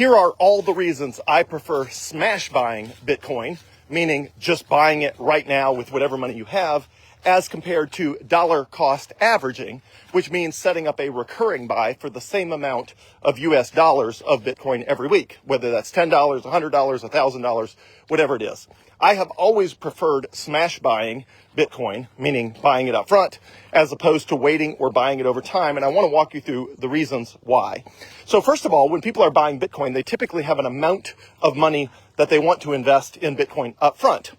Here are all the reasons I prefer smash buying Bitcoin, meaning just buying it right now with whatever money you have, as compared to dollar cost averaging, which means setting up a recurring buy for the same amount of US dollars of Bitcoin every week, whether that's $10, $100, $1,000, whatever it is. I have always preferred smash buying Bitcoin, meaning buying it up front, as opposed to waiting or buying it over time. And I want to walk you through the reasons why. So first of all, when people are buying Bitcoin, they typically have an amount of money that they want to invest in Bitcoin up front.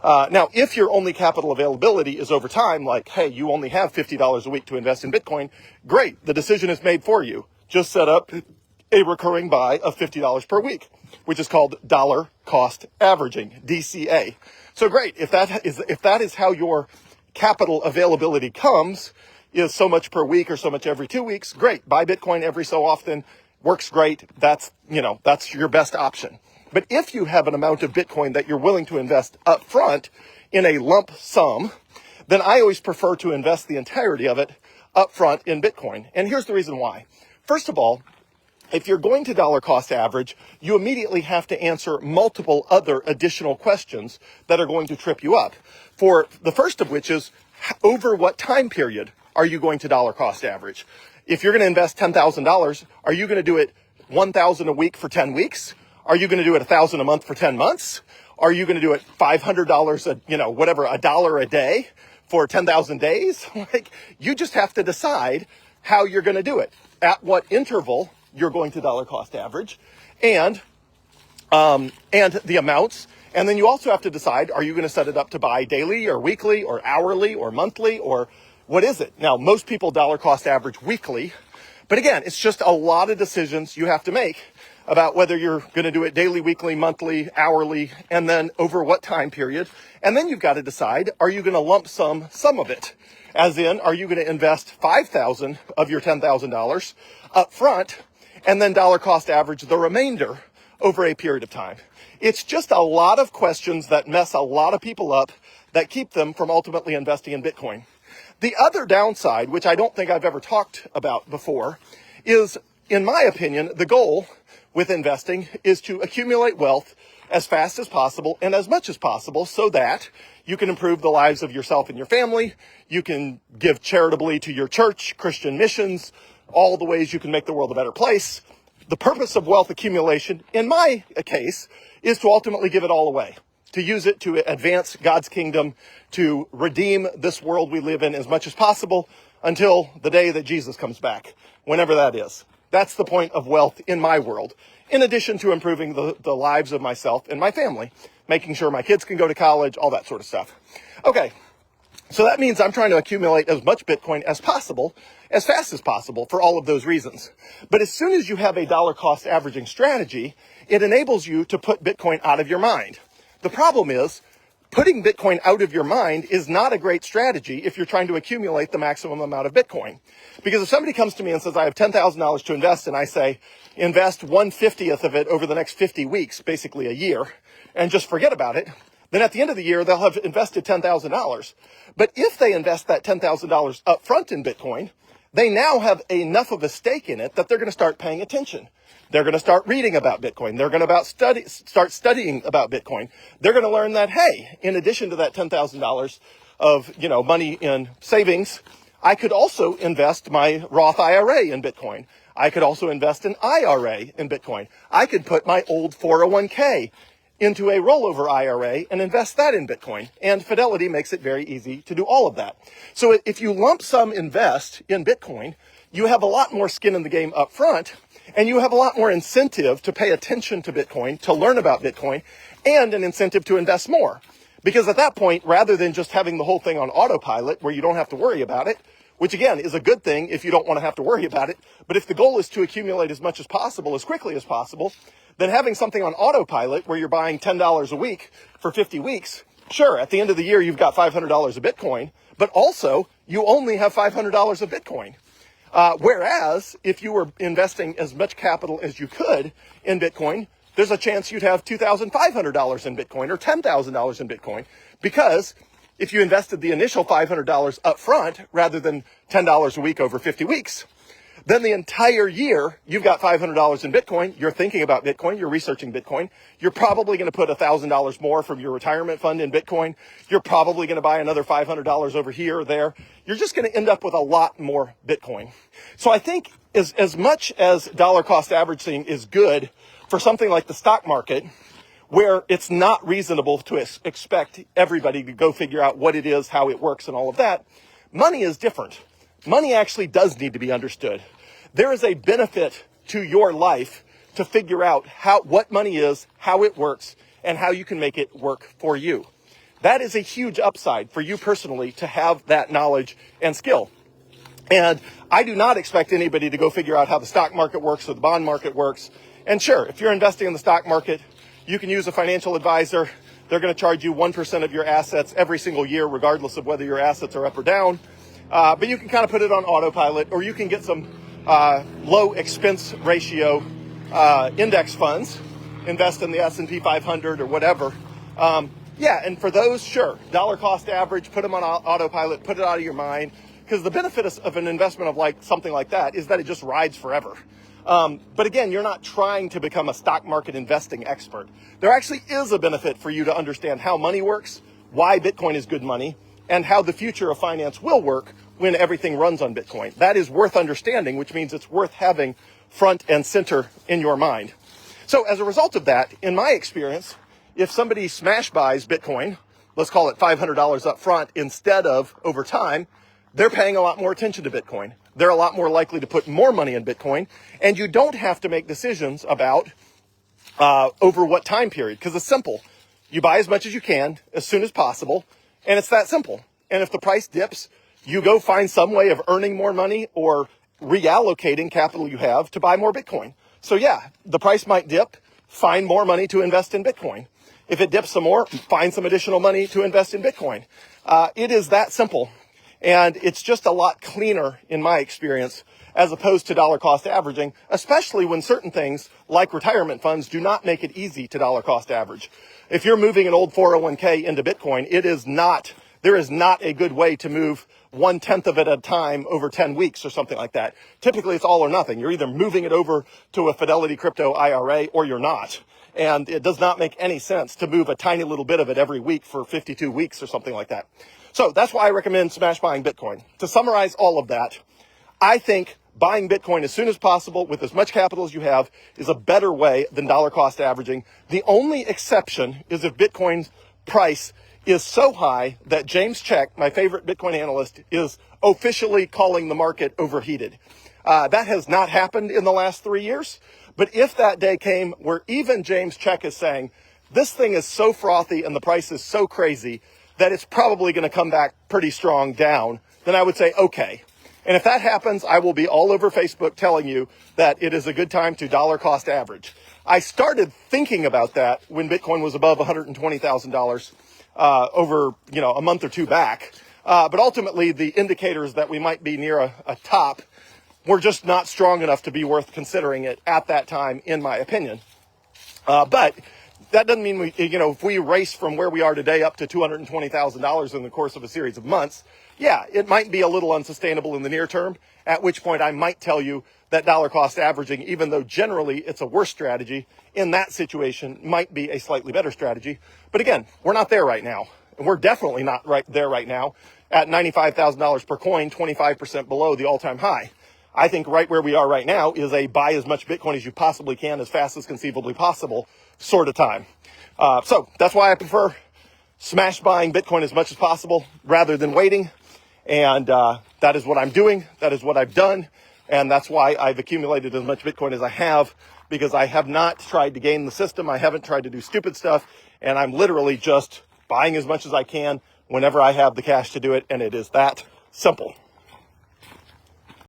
Now, if your only capital availability is over time, like, hey, you only have $50 a week to invest in Bitcoin, great. The decision is made for you. Just set up a recurring buy of $50 per week, which is called dollar cost averaging, DCA. So great. If that is how your capital availability comes, is so much per week or so much every 2 weeks, great. Buy Bitcoin every so often. Works great. That's your best option. But if you have an amount of Bitcoin that you're willing to invest up front in a lump sum, then I always prefer to invest the entirety of it up front in Bitcoin. And here's the reason why. First of all, if you're going to dollar cost average, you immediately have to answer multiple other additional questions that are going to trip you up. For the first of which is, over what time period are you going to dollar cost average? If you're going to invest $10,000, are you going to do it $1,000 a week for 10 weeks? Are you going to do it $1,000 a month for 10 months? Are you going to do it $500 a dollar a day for 10,000 days? You just have to decide how you're going to do it, at what interval you're going to dollar cost average, and the amounts. And then you also have to decide, are you going to set it up to buy daily or weekly or hourly or monthly, or what is it? Now, most people dollar cost average weekly, but again, it's just a lot of decisions you have to make about whether you're going to do it daily, weekly, monthly, hourly, and then over what time period. And then you've got to decide, are you going to lump sum some of it? As in, are you going to invest $5,000 of your $10,000 up front and then dollar cost average the remainder over a period of time? It's just a lot of questions that mess a lot of people up that keep them from ultimately investing in Bitcoin. The other downside, which I don't think I've ever talked about before, is, in my opinion, the goal with investing is to accumulate wealth as fast as possible and as much as possible so that you can improve the lives of yourself and your family. You can give charitably to your church, Christian missions, all the ways you can make the world a better place. The purpose of wealth accumulation, in my case, is to ultimately give it all away, to use it to advance God's kingdom, to redeem this world we live in as much as possible until the day that Jesus comes back, whenever that is. That's the point of wealth in my world, in addition to improving the lives of myself and my family, making sure my kids can go to college, all that sort of stuff. Okay, so that means I'm trying to accumulate as much Bitcoin as possible, as fast as possible, for all of those reasons. But as soon as you have a dollar cost averaging strategy, it enables you to put Bitcoin out of your mind. The problem is, putting Bitcoin out of your mind is not a great strategy if you're trying to accumulate the maximum amount of Bitcoin. Because if somebody comes to me and says, I have $10,000 to invest, and I say, invest 1/50th of it over the next 50 weeks, basically a year, and just forget about it, then at the end of the year, they'll have invested $10,000. But if they invest that $10,000 up front in Bitcoin, they now have enough of a stake in it that they're going to start paying attention. They're going to start reading about Bitcoin. They're going to start studying about Bitcoin. They're going to learn that, hey, in addition to that $10,000 of, money in savings, I could also invest my Roth IRA in Bitcoin. I could also invest an IRA in Bitcoin. I could put my old 401k into a rollover IRA and invest that in Bitcoin. And Fidelity makes it very easy to do all of that. So if you lump sum invest in Bitcoin, you have a lot more skin in the game up front, and you have a lot more incentive to pay attention to Bitcoin, to learn about Bitcoin, and an incentive to invest more. Because at that point, rather than just having the whole thing on autopilot where you don't have to worry about it, which again is a good thing if you don't want to have to worry about it, but if the goal is to accumulate as much as possible, as quickly as possible, then having something on autopilot where you're buying $10 a week for 50 weeks, sure, at the end of the year you've got $500 of Bitcoin, but also you only have $500 of Bitcoin. Whereas if you were investing as much capital as you could in Bitcoin, there's a chance you'd have $2,500 in Bitcoin or $10,000 in Bitcoin, because if you invested the initial $500 up front rather than $10 a week over 50 weeks, Then the entire year, you've got $500 in Bitcoin. You're thinking about Bitcoin. You're researching Bitcoin. You're probably going to put $1,000 more from your retirement fund in Bitcoin. You're probably going to buy another $500 over here or there. You're just going to end up with a lot more Bitcoin. So I think as much as dollar cost averaging is good for something like the stock market, where it's not reasonable to expect everybody to go figure out what it is, how it works, and all of that, money is different. Money actually does need to be understood. There is a benefit to your life to figure out what money is, how it works, and how you can make it work for you. That is a huge upside for you personally to have that knowledge and skill. And I do not expect anybody to go figure out how the stock market works or the bond market works. And sure, if you're investing in the stock market, you can use a financial advisor. They're going to charge you 1% of your assets every single year, regardless of whether your assets are up or down. But you can kind of put it on autopilot, or you can get some low expense ratio index funds, invest in the S&P 500 or whatever. And for those, sure, dollar cost average, put them on autopilot, put it out of your mind. Because the benefit of an investment of something like that is that it just rides forever. But again, you're not trying to become a stock market investing expert. There actually is a benefit for you to understand how money works, why Bitcoin is good money, and how the future of finance will work when everything runs on Bitcoin. That is worth understanding, which means it's worth having front and center in your mind. So as a result of that, in my experience, if somebody smash buys Bitcoin, let's call it $500 up front instead of over time, they're paying a lot more attention to Bitcoin. They're a lot more likely to put more money in Bitcoin, and you don't have to make decisions about over what time period, because it's simple. You buy as much as you can, as soon as possible, and it's that simple. And if the price dips, you go find some way of earning more money or reallocating capital you have to buy more Bitcoin. So yeah, the price might dip, find more money to invest in Bitcoin. If it dips some more, find some additional money to invest in Bitcoin. It is that simple. And it's just a lot cleaner, in my experience, as opposed to dollar cost averaging, especially when certain things like retirement funds do not make it easy to dollar cost average. If you're moving an old 401k into Bitcoin, there is not a good way to move 1/10 of it at a time over 10 weeks or something like that. Typically, it's all or nothing. You're either moving it over to a Fidelity Crypto IRA or you're not. And it does not make any sense to move a tiny little bit of it every week for 52 weeks or something like that. So that's why I recommend smash buying Bitcoin. To summarize all of that, I think buying Bitcoin as soon as possible with as much capital as you have is a better way than dollar cost averaging. The only exception is if Bitcoin's price is so high that James Check, my favorite Bitcoin analyst, is officially calling the market overheated. That has not happened in the last 3 years. But if that day came where even James Check is saying, this thing is so frothy and the price is so crazy that it's probably going to come back pretty strong down, then I would say, okay. And if that happens, I will be all over Facebook telling you that it is a good time to dollar cost average. I started thinking about that when Bitcoin was above $120,000 over a month or two back. But ultimately, the indicators that we might be near a top were just not strong enough to be worth considering it at that time, in my opinion. But that doesn't mean if we race from where we are today up to $220,000 in the course of a series of months, yeah, it might be a little unsustainable in the near term, at which point I might tell you that dollar cost averaging, even though generally it's a worse strategy, in that situation might be a slightly better strategy. But again, we're not there right now. And we're definitely not right there right now at $95,000 per coin, 25% below the all-time high. I think right where we are right now is a buy as much Bitcoin as you possibly can as fast as conceivably possible sort of time. So that's why I prefer smash buying Bitcoin as much as possible rather than waiting. And that is what I'm doing. That is what I've done. And that's why I've accumulated as much Bitcoin as I have, because I have not tried to game the system. I haven't tried to do stupid stuff. And I'm literally just buying as much as I can whenever I have the cash to do it. And it is that simple.